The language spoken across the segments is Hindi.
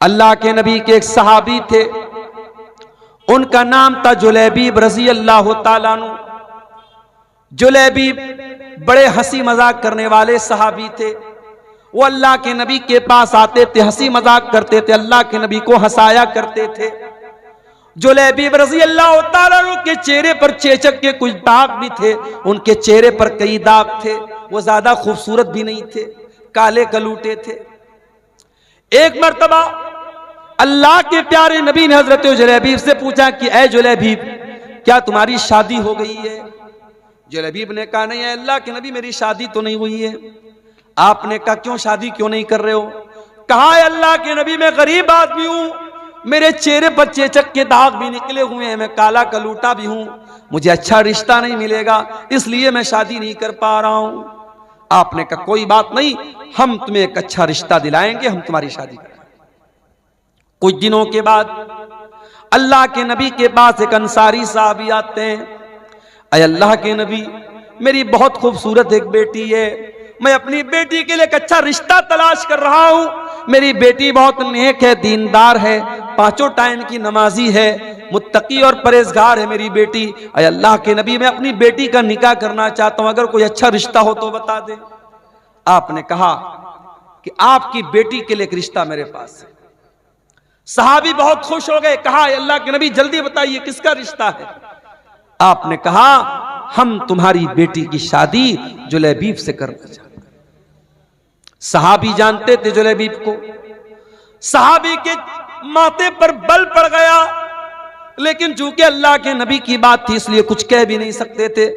अल्लाह के नबी के एक सहाबी थे, उनका नाम था जुलैबीब रजी अल्लाह ताला अन्हु। जुलैबीब बड़े हंसी मजाक करने वाले सहाबी थे। वो अल्लाह के नबी के पास आते थे, हंसी मजाक करते थे, अल्लाह के नबी को हंसाया करते थे। जुलैबीब रजी अल्लाह ताला अन्हु के चेहरे पर चेचक के कुछ दाग भी थे, उनके चेहरे पर कई दाग थे। वो ज्यादा खूबसूरत भी नहीं थे, काले कलूटे थे। एक मर्तबा अल्लाह के प्यारे नबी ने हजरत जुलैबीब से पूछा कि ऐ जुलैबीब, क्या तुम्हारी शादी हो गई है? जुलैबीब ने कहा नहीं है अल्लाह के नबी, मेरी शादी तो नहीं हुई है। आपने कहा क्यों शादी क्यों नहीं कर रहे हो? कहा है अल्लाह के नबी, मैं गरीब आदमी हूं, मेरे चेहरे पर चेचक के दाग भी निकले हुए हैं, मैं काला कलूटा भी हूं, मुझे अच्छा रिश्ता नहीं मिलेगा, इसलिए मैं शादी नहीं कर पा रहा हूं। आपने कहा कोई बात नहीं, हम तुम्हें एक अच्छा रिश्ता दिलाएंगे, हम तुम्हारी शादी करेंगे। कुछ दिनों के बाद अल्लाह के नबी के पास एक अंसारी साहबी आते हैं। अय अल्लाह के नबी, मेरी बहुत खूबसूरत एक बेटी है, मैं अपनी बेटी के लिए एक अच्छा रिश्ता तलाश कर रहा हूं। मेरी बेटी बहुत नेक है, दीनदार है, 5 टाइम की नमाजी है, मुत्तकी और परहेजगार है मेरी बेटी। अय अल्लाह के नबी, मैं अपनी बेटी का निकाह करना चाहता हूं, अगर कोई अच्छा रिश्ता हो तो बता दे। आपने कहा कि आपकी बेटी के लिए एक रिश्ता मेरे पास है। सहाबी बहुत खुश हो गए, कहा अल्लाह के नबी जल्दी बताइए किसका रिश्ता है? आपने कहा हम तुम्हारी बेटी की शादी जुलैबीब से करना चाहते हैं। सहाबी जानते थे जुलैबीब को, सहाबी के माथे पर बल पड़ गया, लेकिन चूंकि अल्लाह के नबी की बात थी इसलिए कुछ कह भी नहीं सकते थे।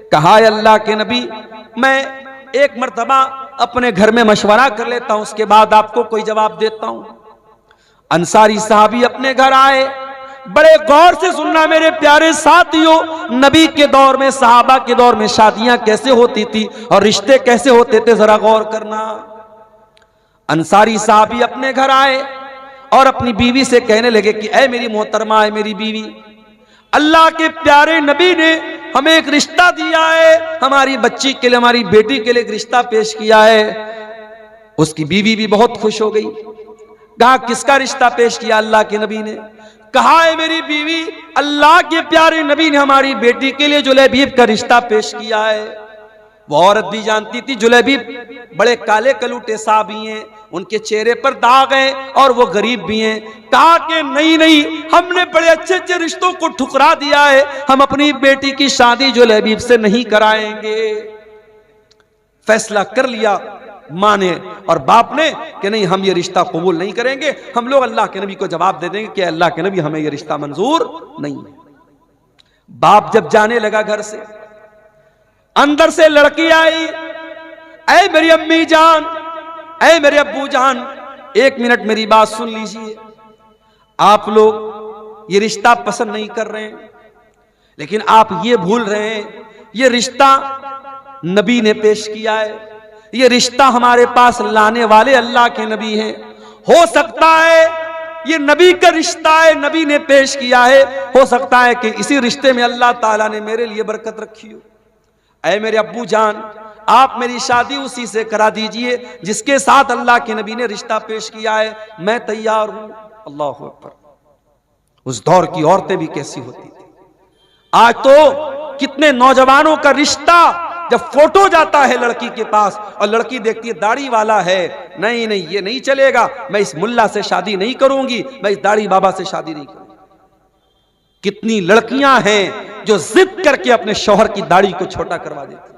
कहा अल्लाह के नबी, मैं एक मर्तबा अपने घर में मशवरा कर लेता हूं, उसके बाद आपको कोई जवाब देता हूं। अंसारी साहबी अपने घर आए, बड़े गौर से सुनना मेरे प्यारे साथियों, नबी के दौर में, सहाबा के दौर में शादियां कैसे होती थी और रिश्ते कैसे होते थे, जरा गौर करना। अंसारी साहबी अपने घर आए और अपनी बीवी से कहने लगे कि ऐ मेरी मोहतरमा, है मेरी बीवी, अल्लाह के प्यारे नबी ने हमें एक रिश्ता दिया है, हमारी बच्ची के लिए, हमारी बेटी के लिए एक रिश्ता पेश किया है। उसकी बीवी भी बहुत खुश हो गई। कहा किसका रिश्ता पेश किया? अल्लाह के नबी ने। कहा है मेरी बीवी, अल्लाह के प्यारे नबी ने हमारी बेटी के लिए जुलैबीब का रिश्ता पेश किया है। वो औरत भी जानती थी जुलैबीब बड़े काले कलूटे साहबी हैं, उनके चेहरे पर दाग हैं और वो गरीब भी हैं। कहा कि नहीं नहीं, हमने बड़े अच्छे अच्छे रिश्तों को ठुकरा दिया है, हम अपनी बेटी की शादी जुलैबीब से नहीं कराएंगे। फैसला कर लिया माँ ने और बाप ने कि नहीं, हम ये रिश्ता कबूल नहीं करेंगे। हम लोग अल्लाह के नबी को जवाब दे देंगे कि अल्लाह के नबी, हमें ये रिश्ता मंजूर नहीं है। बाप जब जाने लगा घर से, अंदर से लड़की आई, ऐ मेरी अम्मी जान, ऐ मेरे अब्बू जान, 1 मिनट मेरी बात सुन लीजिए। आप लोग ये रिश्ता पसंद नहीं कर रहे हैं, लेकिन आप ये भूल रहे हैं ये रिश्ता नबी ने पेश किया है, ये रिश्ता हमारे पास लाने वाले अल्लाह के नबी हैं। हो सकता है ये नबी का रिश्ता है, नबी ने पेश किया है, हो सकता है कि इसी रिश्ते में अल्लाह ताला ने मेरे लिए बरकत रखी हो। ऐ मेरे अब्बू जान, आप मेरी शादी उसी से करा दीजिए जिसके साथ अल्लाह के नबी ने रिश्ता पेश किया है, मैं तैयार हूं। अल्लाहु अकबर। उस दौर की औरतें भी कैसी होती थी। आज तो कितने नौजवानों का रिश्ता जब फोटो जाता है लड़की के पास और लड़की देखती है दाढ़ी वाला है, नहीं नहीं ये नहीं चलेगा, मैं इस मुल्ला से शादी नहीं करूंगी, मैं इस दाढ़ी बाबा से शादी नहीं करूंगी। कितनी लड़कियां हैं जो जिद करके अपने शौहर की दाढ़ी को छोटा करवा देती,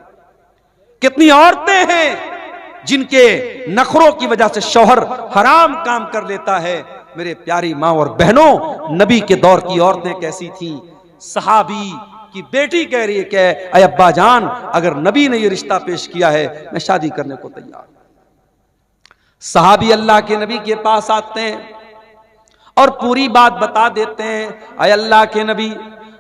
कितनी औरतें हैं जिनके नखरों की वजह से शौहर हराम काम कर लेता है। मेरे प्यारी माँ और बहनों, नबी के दौर की औरतें कैसी थीं। सहाबी की बेटी कह रही है कि अय अब्बा जान, अगर नबी ने यह रिश्ता पेश किया है, मैं शादी करने को तैयार हूं। सहाबी अल्लाह के नबी के पास आते हैं और पूरी बात बता देते हैं, अय अल्लाह के नबी,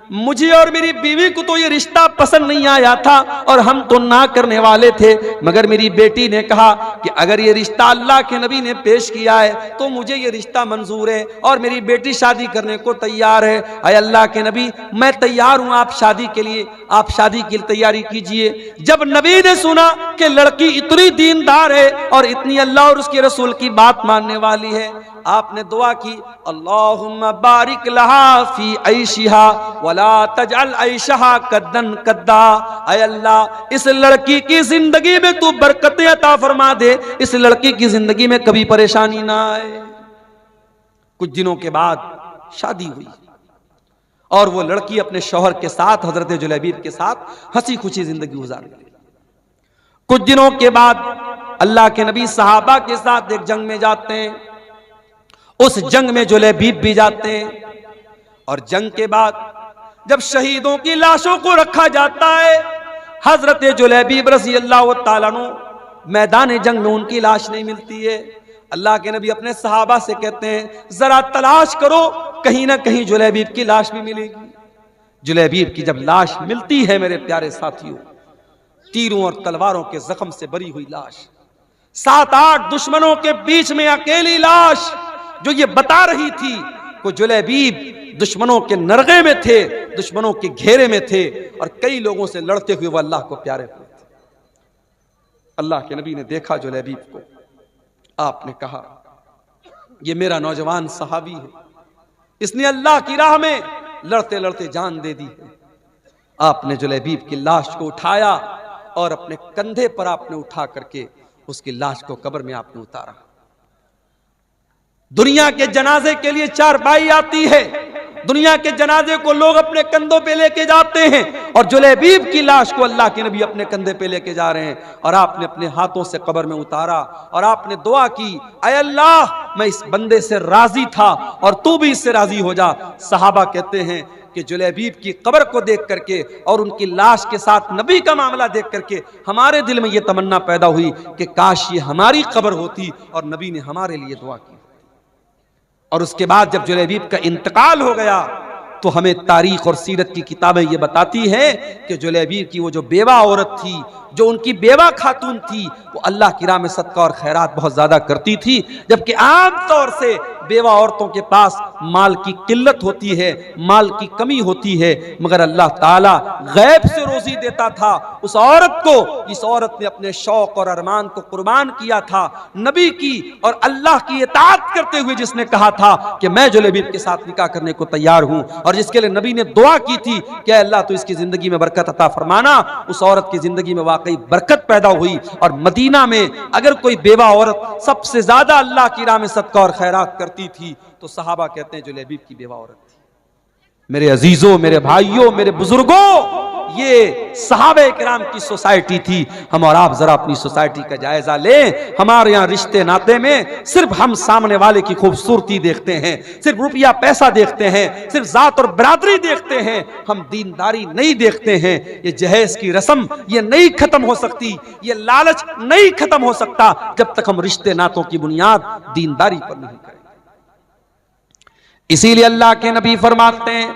मुझे और मेरी बीवी को तो ये रिश्ता पसंद नहीं आया था और हम तो ना करने वाले थे, मगर मेरी बेटी ने कहा कि अगर ये रिश्ता अल्लाह के नबी ने पेश किया है तो मुझे ये रिश्ता मंजूर है और मेरी बेटी शादी करने को तैयार है। अय अल्लाह के नबी, मैं तैयार हूं आप शादी के लिए, आप शादी की तैयारी कीजिए। जब नबी ने सुना कि लड़की इतनी दीनदार है और इतनी अल्लाह और उसके रसूल की बात मानने वाली है, आपने दुआ की, अल्लाहुम्मा बारिक लहा फी ऐशिहा वला तजअल ऐशहा कद्दन कद्दा। ऐ अल्लाह, इस लड़की की जिंदगी में तू बरकतें अता फरमा दे, इस लड़की की जिंदगी में कभी परेशानी ना आए। कुछ दिनों के बाद शादी हुई और वो लड़की अपने शौहर के साथ, हजरत जुलैबीब के साथ हंसी खुशी जिंदगी गुजार रही। कुछ दिनों के बाद अल्लाह के नबी सहाबा के साथ एक जंग में जाते हैं। उस जंग में जुलैबीब भी जाते हैं और जंग के बाद जब शहीदों की लाशों को रखा जाता है, हजरत जुलैबीब रज़ी अल्लाह तआला अन्हु मैदान जंग में उनकी लाश नहीं मिलती है। अल्लाह के नबी अपने सहाबा से कहते हैं, जरा तलाश करो, कहीं ना कहीं जुलैबीब की लाश भी मिलेगी। जुलैबीब की जब लाश मिलती है मेरे प्यारे साथियों, तीरों और तलवारों के जख्म से भरी हुई लाश, 7-8 दुश्मनों के बीच में अकेली लाश, जो ये बता रही थी कि जुलैबीब दुश्मनों के नरगे में थे, दुश्मनों के घेरे में थे और कई लोगों से लड़ते हुए वो अल्लाह को प्यारे हुए थे। अल्लाह के नबी ने देखा जुलैबीब को, आपने कहा ये मेरा नौजवान सहाबी है, इसने अल्लाह की राह में लड़ते लड़ते जान दे दी है। आपने जुलैबीब की लाश को उठाया और अपने कंधे पर आपने उठा करके उसकी लाश को कब्र में आपने उतारा। दुनिया के जनाजे के लिए चारपाई आती है, दुनिया के जनाजे को लोग अपने कंधों पे लेके जाते हैं और जुलैबीब की लाश को अल्लाह के नबी अपने कंधे पे लेके जा रहे हैं और आपने अपने हाथों से कब्र में उतारा और आपने दुआ की, ऐ अल्लाह, मैं इस बंदे से राजी था और तू भी इससे राजी हो जा। सहाबा कहते हैं कि जुलैबीब की कब्र को देख करके और उनकी लाश के साथ नबी का मामला देख करके हमारे दिल में यह तमन्ना पैदा हुई कि काश ये हमारी कब्र होती और नबी ने हमारे लिए दुआ की। और उसके बाद जब जुलैबीब का इंतकाल हो गया तो हमें तारीख और सीरत की किताबें ये बताती हैं कि जुलैबीब की वो जो बेवा औरत थी, जो उनकी बेवा खातून थी, वो अल्लाह की राह में सदका और खैरात बहुत ज्यादा करती थी, जबकि आम तौर से बेवा औरतों के पास माल की किल्लत होती है, माल की कमी होती है, मगर अल्लाह ताला गैब से रोजी देता था उस औरत को। इस औरत ने अपने शौक और अरमान को कुर्बान किया था नबी की और अल्लाह की इताअत करते हुए, जिसने कहा था कि मैं जुलैबीब के साथ निकाह करने को तैयार हूं और जिसके लिए नबी ने दुआ की थी कि अल्लाह तो इसकी जिंदगी में बरकत अता फरमाना। उस औरत की जिंदगी में वाकई बरकत पैदा हुई और मदीना में अगर कोई बेवा औरत सबसे ज्यादा अल्लाह की राह में सदका और खैरात करती थी तो सहाबा कहते हैं जुलैबीब की बेवा औरत थी। मेरे अजीजों, मेरे भाइयों, मेरे बुजुर्गों, ये सहाबे किराम की सोसाइटी थी। हम और आप जरा अपनी सोसाइटी का जायजा लें। हमारे यहाँ रिश्ते नाते में सिर्फ हम सामने वाले की खूबसूरती देखते हैं, सिर्फ रुपया पैसा देखते हैं, सिर्फ जात और बरादरी देखते हैं, हम दीनदारी नहीं देखते हैं। ये जहेज की रस्म ये नहीं खत्म हो सकती, ये लालच नहीं खत्म हो सकता जब तक हम रिश्ते नातों की बुनियाद दीनदारी पर नहीं करें। इसीलिए अल्लाह के नबी फरमाते हैं,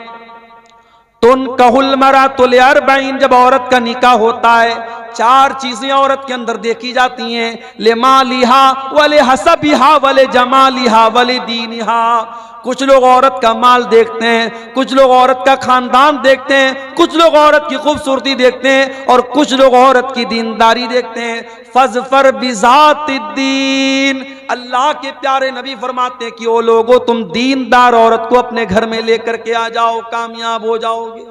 तुन कहुल मरा तुल अरबईन, जब औरत का निकाह होता है 4 चीजें औरत के अंदर देखी जाती हैं, ले मालिहा वले हसबिहा वले जमालिहा वले दीनिहा। कुछ लोग औरत का माल देखते हैं, कुछ लोग औरत का खानदान देखते हैं, कुछ लोग औरत की खूबसूरती देखते हैं और कुछ लोग औरत की दीनदारी देखते हैं। फजफर बिज़ातिद्दीन, अल्लाह के प्यारे नबी फरमाते हैं कि ओ लोगों, तुम दीनदार औरत को अपने घर में लेकर के आ जाओ, कामयाब हो जाओगे।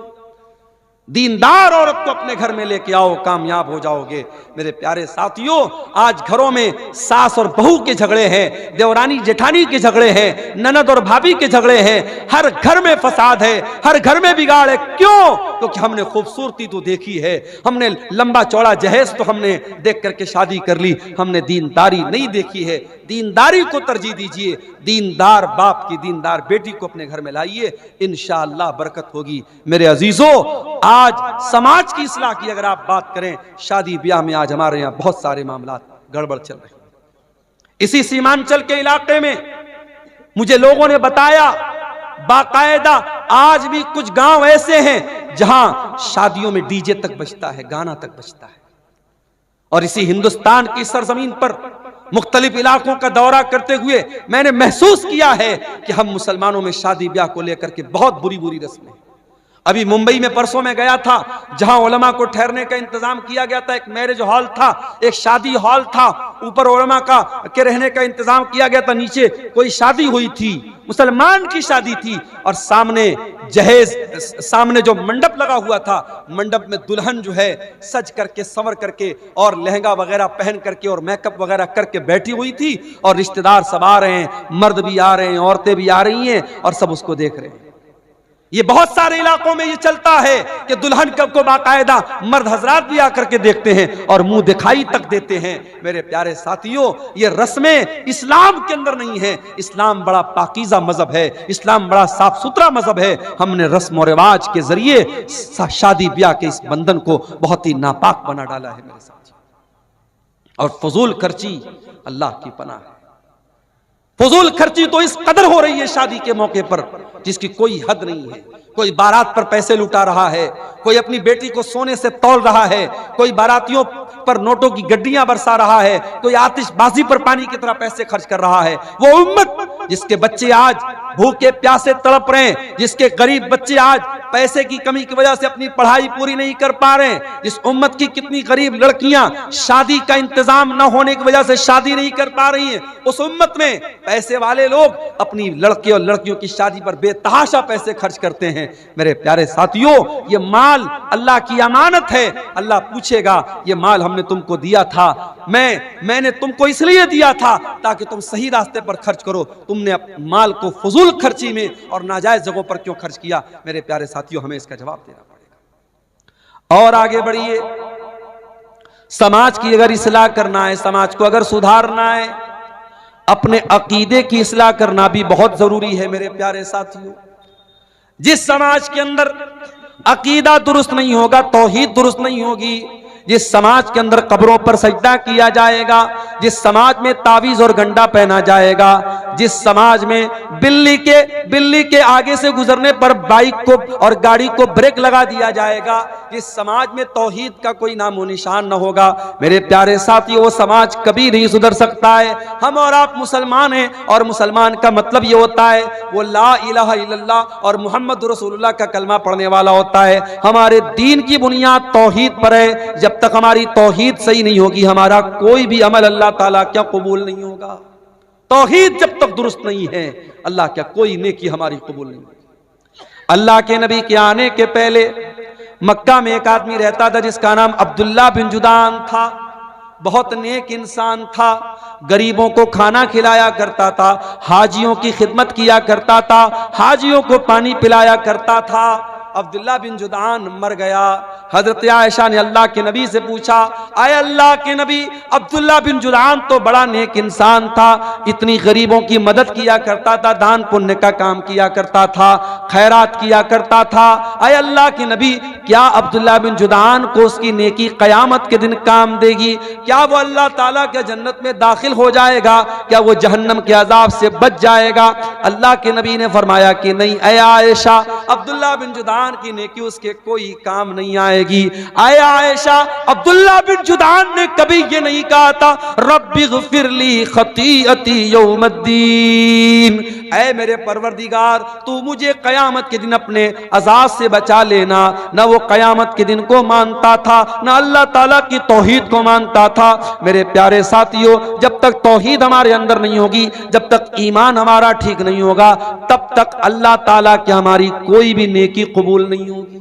दीनदार औरत को अपने घर में लेके आओ, कामयाब हो जाओगे। मेरे प्यारे साथियों, आज घरों में सास और बहू के झगड़े हैं, देवरानी जेठानी के झगड़े हैं, ननद और भाभी के झगड़े हैं, हर घर में फसाद है, हर घर में बिगाड़ है। क्यों? क्योंकि हमने खूबसूरती तो देखी है, हमने लंबा चौड़ा जहेज तो हमने देख करके शादी कर ली, हमने दीनदारी नहीं देखी है। दीनदारी को तरजीह दीजिए, दीनदार बाप की दीनदार बेटी को अपने घर में लाइए, इंशाअल्लाह बरकत होगी। मेरे अजीजों, आज समाज की इस्लाह की अगर आप बात करें, शादी ब्याह में आज हमारे यहाँ बहुत सारे मामला गड़बड़ चल रहे हैं। इसी सीमांचल के इलाके में मुझे लोगों ने बताया, बाकायदा आज भी कुछ गांव ऐसे हैं जहां शादियों में डीजे तक बजता है, गाना तक बजता है। और इसी हिंदुस्तान की सरजमीन पर मुख्तलिफ इलाकों का दौरा करते हुए मैंने महसूस किया है कि हम मुसलमानों में शादी ब्याह को लेकर के बहुत बुरी बुरी रस्में। अभी मुंबई में परसों में गया था, जहां उलमा को ठहरने का इंतजाम किया गया था। एक मैरिज हॉल था, एक शादी हॉल था, ऊपर उलमा का के रहने का इंतजाम किया गया था, नीचे कोई शादी हुई थी, मुसलमान की शादी थी, और सामने जो मंडप लगा हुआ था, मंडप में दुल्हन जो है सज करके संवर करके और लहंगा वगैरह पहन करके और मेकअप वगैरह करके बैठी हुई थी, और रिश्तेदार सब आ रहे हैं, मर्द भी आ रहे हैं, औरतें भी आ रही हैं, और सब उसको देख रहे हैं। ये बहुत सारे इलाकों में ये चलता है कि दुल्हन को बाकायदा मर्द हजरात भी आकर के देखते हैं और मुंह दिखाई तक देते हैं। मेरे प्यारे साथियों, ये रस्में इस्लाम के अंदर नहीं है। इस्लाम बड़ा पाकीज़ा मजहब है, इस्लाम बड़ा साफ सुथरा मजहब है। हमने रस्म और रिवाज के जरिए शादी ब्याह के इस बंधन को बहुत ही नापाक बना डाला है मेरे साथियों। और फजूल खर्ची अल्लाह की पनाह है। फजूल खर्ची तो इस कदर हो रही है शादी के मौके पर जिसकी कोई हद नहीं है। कोई बारात पर पैसे लुटा रहा है, कोई अपनी बेटी को सोने से तौल रहा है, कोई बारातियों पर नोटों की गड्डियां बरसा रहा है, कोई आतिशबाजी पर पानी की तरह पैसे खर्च कर रहा है। वो उम्मत जिसके बच्चे आज भूखे प्यासे तड़प रहे हैं, जिसके गरीब बच्चे आज पैसे की कमी की वजह से अपनी पढ़ाई पूरी नहीं कर पा रहे हैं, जिस उम्मत की कितनी गरीब लड़कियां शादी का इंतजाम न होने की वजह से शादी नहीं कर पा रही हैं, उस उम्मत में पैसे वाले लोग अपनी लड़के और लड़कियों की शादी पर बेतहाशा पैसे खर्च करते हैं। मेरे प्यारे साथियों, ये माल अल्लाह की अमानत है। अल्लाह पूछेगा, ये माल हमने तुमको दिया था, मैंने तुमको इसलिए दिया था ताकि तुम सही रास्ते पर खर्च करो, तुमने माल को फजूल खर्ची में और नाजायज जगहों पर क्यों खर्च किया? मेरे प्यारे साथियों, हमें इसका जवाब देना पड़ेगा। और आगे बढ़िए, समाज की अगर इस्लाह करना है, समाज को अगर सुधारना है, अपने अकीदे की इस्लाह करना भी बहुत जरूरी है। मेरे प्यारे साथियों, जिस समाज के अंदर अकीदा दुरुस्त नहीं होगा, तौहीद दुरुस्त नहीं होगी, जिस समाज के अंदर कब्रों पर सजदा किया जाएगा, जिस समाज में तावीज और गंडा पहना जाएगा, जिस समाज में बिल्ली के आगे से गुजरने पर बाइक को और गाड़ी को ब्रेक लगा दिया जाएगा, जिस समाज में तौहीद का कोई नामो निशान न होगा, मेरे प्यारे साथियों, वो समाज कभी नहीं सुधर सकता है। हम और आप मुसलमान हैं, और मुसलमान का मतलब ये होता है वो ला इलाहा इल्लल्लाह और मुहम्मद रसूलुल्लाह का कलमा पढ़ने वाला होता है। हमारे दीन की बुनियाद तौहीद पर है। जब तक हमारी तौहीद सही नहीं होगी, हमारा कोई भी अमल अल्लाह ताला क्या कबूल नहीं होगा। तौहीद जब तक दुरुस्त नहीं है, अल्लाह क्या कोई नेकी हमारी कबूल नहीं होगी। अल्लाह के नबी के आने के पहले मक्का में एक आदमी रहता था जिसका नाम अब्दुल्ला बिन जुदान था। बहुत नेक इंसान था, गरीबों को खाना खिलाया करता था, हाजियों की खिदमत किया करता था, हाजियों को पानी पिलाया करता था। अब्दुल्ला बिन जुदान मर गया। हजरत आयशा ने अल्लाह के नबी से पूछा, आए अल्लाह के नबी, अब्दुल्ला बिन जुदान तो बड़ा नेक इंसान था, इतनी गरीबों की मदद किया करता था, दान पुण्य का काम किया करता था, खैरात किया करता था। आए अल्लाह के नबी, क्या अब्दुल्ला बिन जुदान को उसकी नेकी कयामत के दिन काम देगी? क्या वो अल्लाह ताला के जन्नत में दाखिल हो जाएगा? क्या वो जहन्नम के अजाब से बच जाएगा? अल्लाह के नबी ने फरमाया कि नहीं, ऐ आयशा, अब्दुल्ला बिन जुदान की नेकी उसके कोई काम नहीं आएगी। आए आयशा, अब्दुल्ला बिन जुदान ने कभी ये नहीं कहा था रब्बिग़फिरली खतीअती यौमद्दीन, ऐ मेरे परवरदिगार तू मुझे कयामत के दिन अपने अजाब से बचा लेना। न वो कयामत के दिन को मानता था, न अल्लाह ताला की तौहीद को मानता था। मेरे प्यारे साथियों, जब तक तौहीद हमारे अंदर नहीं होगी, जब तक ईमान हमारा ठीक नहीं होगा, तब तक अल्लाह ताला की हमारी कोई भी नेकी कबूल नहीं होगी।